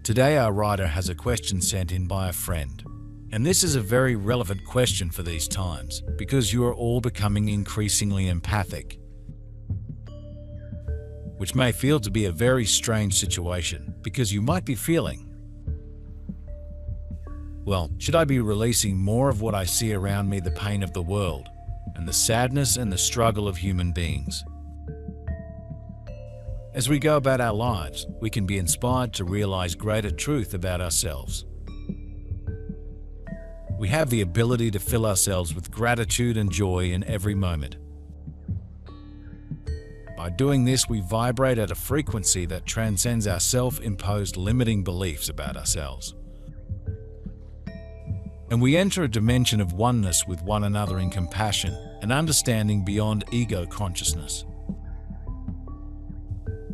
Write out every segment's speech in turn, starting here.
Today our writer has a question sent in by a friend. And this is a very relevant question for these times, because you are all becoming increasingly empathic, which may feel to be a very strange situation, because you might be feeling, well, should I be releasing more of what I see around me, the pain of the world, and the sadness and the struggle of human beings? As we go about our lives, we can be inspired to realize greater truth about ourselves. We have the ability to fill ourselves with gratitude and joy in every moment. By doing this, we vibrate at a frequency that transcends our self-imposed limiting beliefs about ourselves. And we enter a dimension of oneness with one another in compassion and understanding beyond ego consciousness.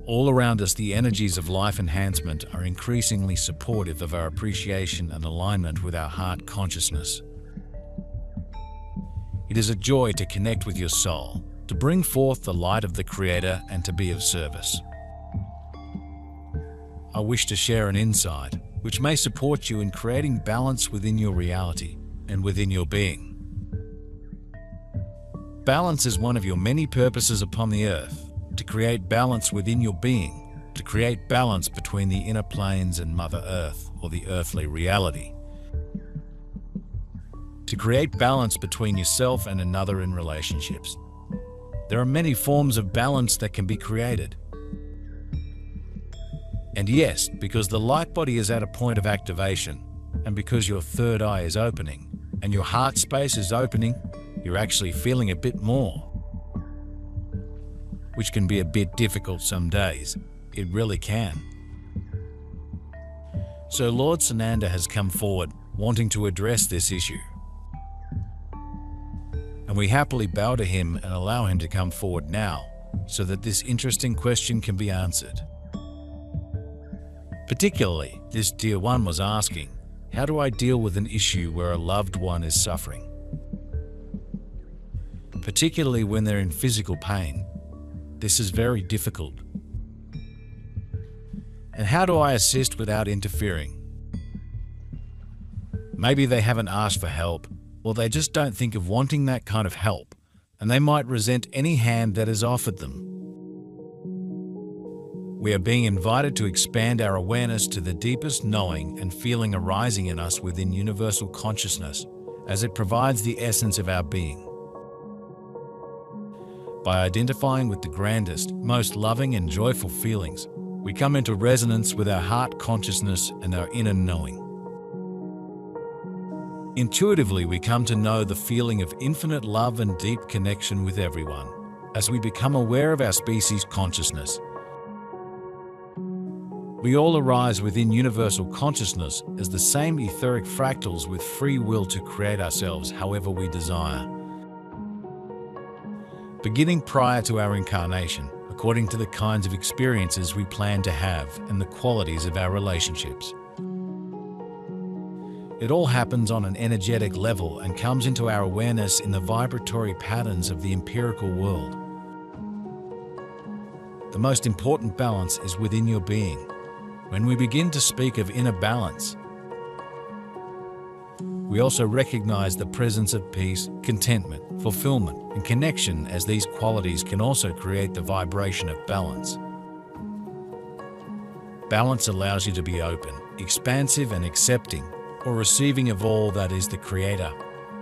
All around us, the energies of life enhancement are increasingly supportive of our appreciation and alignment with our heart consciousness. It is a joy to connect with your soul, to bring forth the light of the Creator, and to be of service. I wish to share an insight which may support you in creating balance within your reality and within your being. Balance is one of your many purposes upon the earth. To create balance within your being, to create balance between the inner planes and Mother Earth, or the earthly reality. To create balance between yourself and another in relationships. There are many forms of balance that can be created. And yes, because the light body is at a point of activation, and because your third eye is opening, and your heart space is opening, you're actually feeling a bit more. Which can be a bit difficult some days. It really can. So Lord Sananda has come forward, wanting to address this issue. And we happily bow to him and allow him to come forward now, so that this interesting question can be answered. Particularly, this dear one was asking, how do I deal with an issue where a loved one is suffering? Particularly when they're in physical pain. This is very difficult. And how do I assist without interfering? Maybe they haven't asked for help, or they just don't think of wanting that kind of help, and they might resent any hand that is offered them. We are being invited to expand our awareness to the deepest knowing and feeling arising in us within universal consciousness, as it provides the essence of our being. By identifying with the grandest, most loving and joyful feelings, we come into resonance with our heart consciousness and our inner knowing. Intuitively, we come to know the feeling of infinite love and deep connection with everyone, as we become aware of our species consciousness. We all arise within universal consciousness as the same etheric fractals with free will to create ourselves however we desire. Beginning prior to our incarnation, according to the kinds of experiences we plan to have and the qualities of our relationships. It all happens on an energetic level and comes into our awareness in the vibratory patterns of the empirical world. The most important balance is within your being. When we begin to speak of inner balance, we also recognize the presence of peace, contentment, fulfillment, and connection, as these qualities can also create the vibration of balance. Balance allows you to be open, expansive, and accepting, or receiving of all that is the Creator,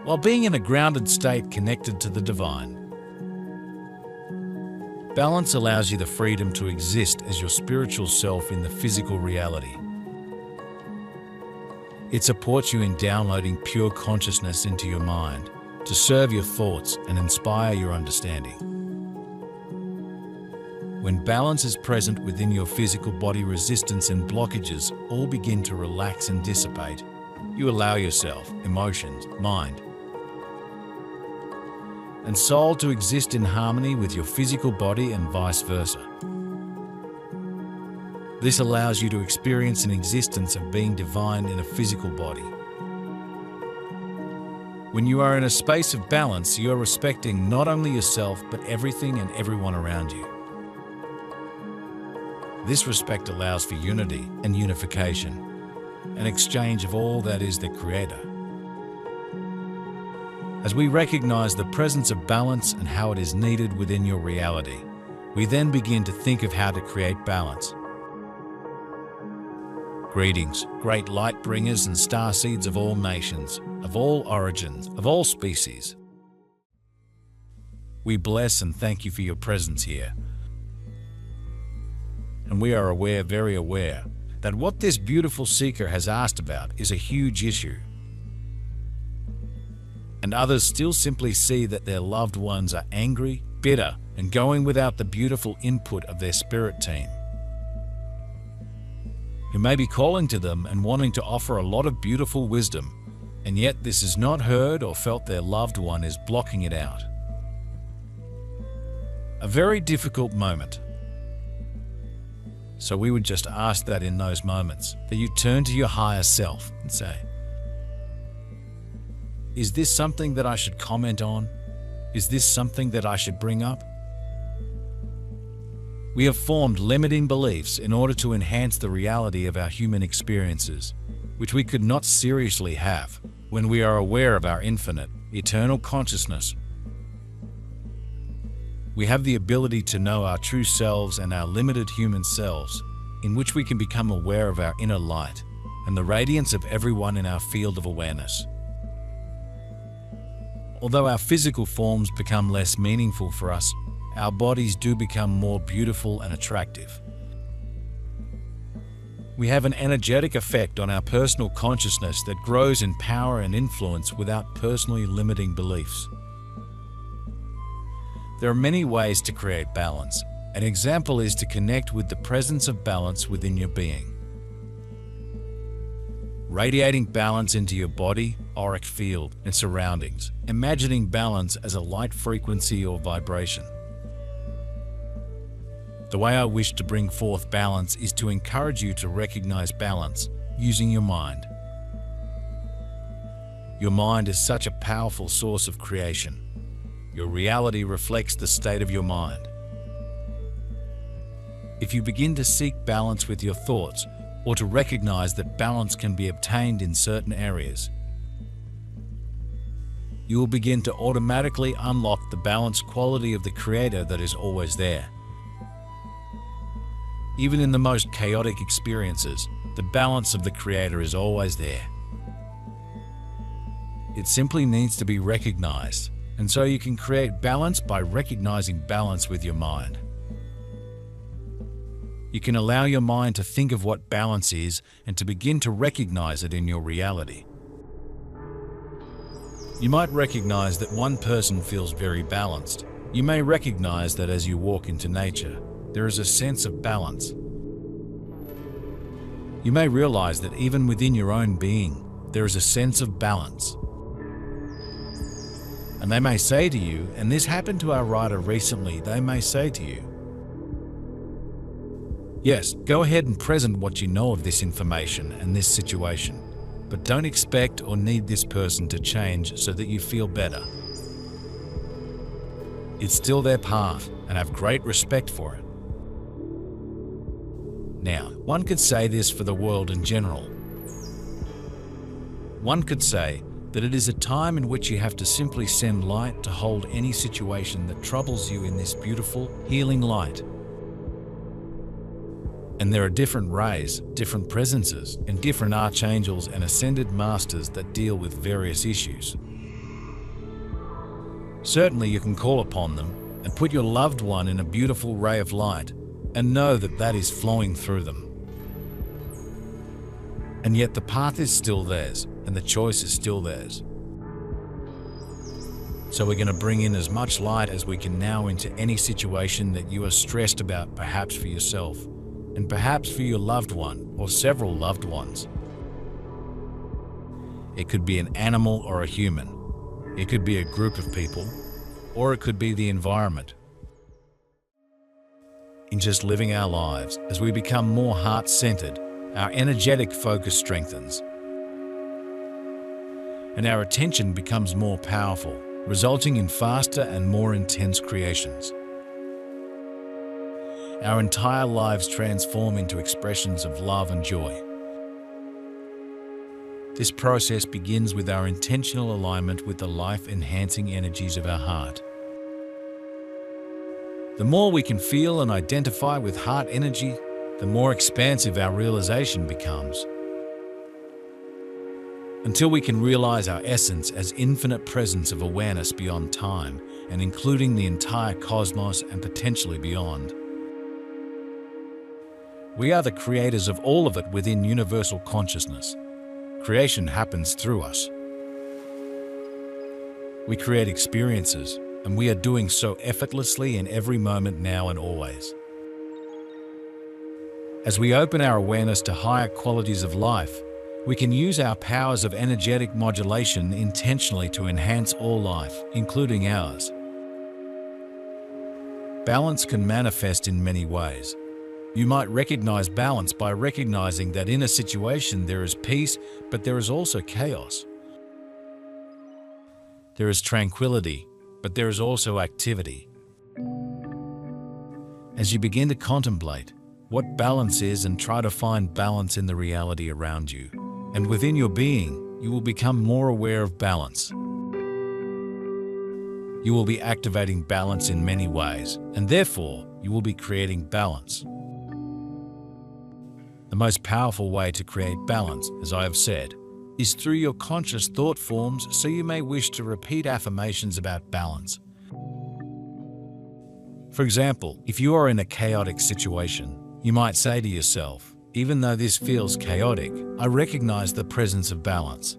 while being in a grounded state connected to the divine. Balance allows you the freedom to exist as your spiritual self in the physical reality. It supports you in downloading pure consciousness into your mind to serve your thoughts and inspire your understanding. When balance is present within your physical body, resistance and blockages all begin to relax and dissipate. You allow yourself, emotions, mind, and soul to exist in harmony with your physical body and vice versa. This allows you to experience an existence of being divine in a physical body. When you are in a space of balance, you are respecting not only yourself, but everything and everyone around you. This respect allows for unity and unification, an exchange of all that is the Creator. As we recognize the presence of balance and how it is needed within your reality, we then begin to think of how to create balance. Greetings, great light bringers and star seeds of all nations, of all origins, of all species. We bless and thank you for your presence here. And we are aware, very aware, that what this beautiful seeker has asked about is a huge issue. And others still simply see that their loved ones are angry, bitter, and going without the beautiful input of their spirit team, who may be calling to them and wanting to offer a lot of beautiful wisdom, and yet this is not heard or felt. Their loved one is blocking it out. A very difficult moment. So we would just ask that in those moments, that you turn to your higher self and say, is this something that I should comment on? Is this something that I should bring up? We have formed limiting beliefs in order to enhance the reality of our human experiences, which we could not seriously have when we are aware of our infinite, eternal consciousness. We have the ability to know our true selves and our limited human selves, in which we can become aware of our inner light and the radiance of everyone in our field of awareness. Although our physical forms become less meaningful for us, our bodies do become more beautiful and attractive. We have an energetic effect on our personal consciousness that grows in power and influence without personally limiting beliefs. There are many ways to create balance. An example is to connect with the presence of balance within your being. Radiating balance into your body, auric field, and surroundings. Imagining balance as a light frequency or vibration. The way I wish to bring forth balance is to encourage you to recognize balance using your mind. Your mind is such a powerful source of creation. Your reality reflects the state of your mind. If you begin to seek balance with your thoughts, or to recognize that balance can be obtained in certain areas, you will begin to automatically unlock the balanced quality of the Creator that is always there. Even in the most chaotic experiences, the balance of the Creator is always there. It simply needs to be recognized. And so you can create balance by recognizing balance with your mind. You can allow your mind to think of what balance is and to begin to recognize it in your reality. You might recognize that one person feels very balanced. You may recognize that as you walk into nature, there is a sense of balance. You may realize that even within your own being, there is a sense of balance. And they may say to you, and this happened to our writer recently, they may say to you, yes, go ahead and present what you know of this information and this situation, but don't expect or need this person to change so that you feel better. It's still their path, and have great respect for it. Now, one could say this for the world in general. One could say that it is a time in which you have to simply send light to hold any situation that troubles you in this beautiful, healing light. And there are different rays, different presences, and different archangels and ascended masters that deal with various issues. Certainly you can call upon them and put your loved one in a beautiful ray of light and know that that is flowing through them. And yet the path is still theirs, and the choice is still theirs. So we're going to bring in as much light as we can now into any situation that you are stressed about, perhaps for yourself, and perhaps for your loved one or several loved ones. It could be an animal or a human. It could be a group of people, or it could be the environment. In just living our lives, as we become more heart-centered, our energetic focus strengthens, and our attention becomes more powerful, resulting in faster and more intense creations. our entire lives transform into expressions of love and joy. This process begins with our intentional alignment with the life-enhancing energies of our heart. The more we can feel and identify with heart energy, the more expansive our realization becomes. Until we can realize our essence as infinite presence of awareness beyond time and including the entire cosmos and potentially beyond. We are the creators of all of it within universal consciousness. Creation happens through us. We create experiences, and we are doing so effortlessly in every moment now and always. As we open our awareness to higher qualities of life, we can use our powers of energetic modulation intentionally to enhance all life, including ours. Balance can manifest in many ways. You might recognize balance by recognizing that in a situation there is peace, but there is also chaos. There is tranquility, but there is also activity. As you begin to contemplate what balance is and try to find balance in the reality around you, and within your being, you will become more aware of balance. You will be activating balance in many ways, and therefore, you will be creating balance. The most powerful way to create balance, as I have said, is through your conscious thought forms, so you may wish to repeat affirmations about balance. For example, if you are in a chaotic situation, you might say to yourself, "Even though this feels chaotic, I recognize the presence of balance.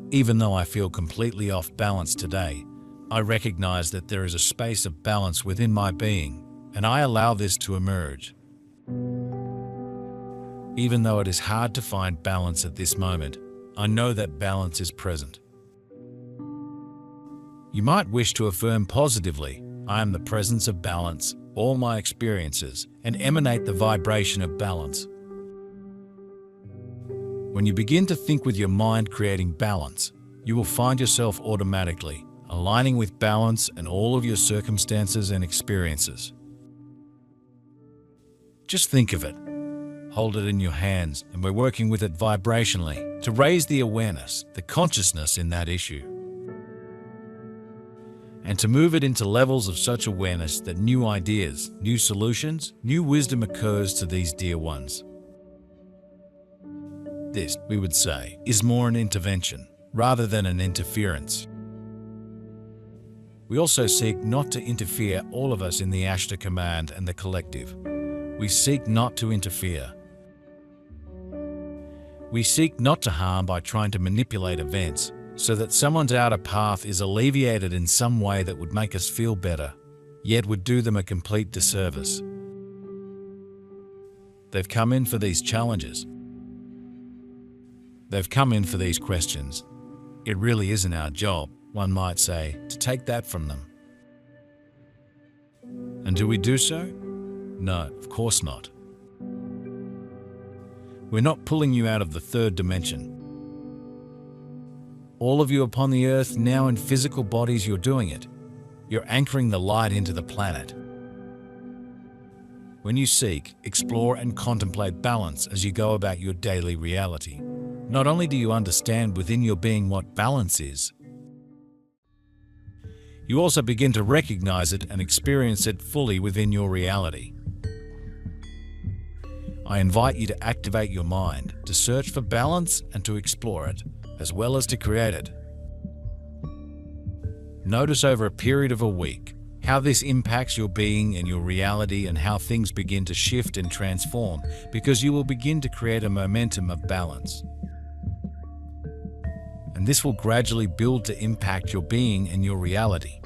Even though I feel completely off balance today, I recognize that there is a space of balance within my being, and I allow this to emerge. Even though it is hard to find balance at this moment, I know that balance is present." You might wish to affirm positively, "I am the presence of balance, all my experiences, and emanate the vibration of balance." When you begin to think with your mind creating balance, you will find yourself automatically aligning with balance in all of your circumstances and experiences. Just think of it. Hold it in your hands, and we're working with it vibrationally to raise the awareness, the consciousness in that issue, and to move it into levels of such awareness that new ideas, new solutions, new wisdom occurs to these dear ones. This, we would say, is more an intervention rather than an interference. We also seek not to interfere, all of us in the Ashta command and the collective. We seek not to interfere. We seek not to harm by trying to manipulate events so that someone's outer path is alleviated in some way that would make us feel better, yet would do them a complete disservice. They've come in for these challenges. They've come in for these questions. It really isn't our job, one might say, to take that from them. And do we do so? No, of course not. We're not pulling you out of the third dimension. All of you upon the earth, now in physical bodies, you're doing it. You're anchoring the light into the planet. When you seek, explore, and contemplate balance as you go about your daily reality, not only do you understand within your being what balance is, you also begin to recognize it and experience it fully within your reality. I invite you to activate your mind, to search for balance and to explore it, as well as to create it. Notice over a period of a week how this impacts your being and your reality, and how things begin to shift and transform, because you will begin to create a momentum of balance. And this will gradually build to impact your being and your reality.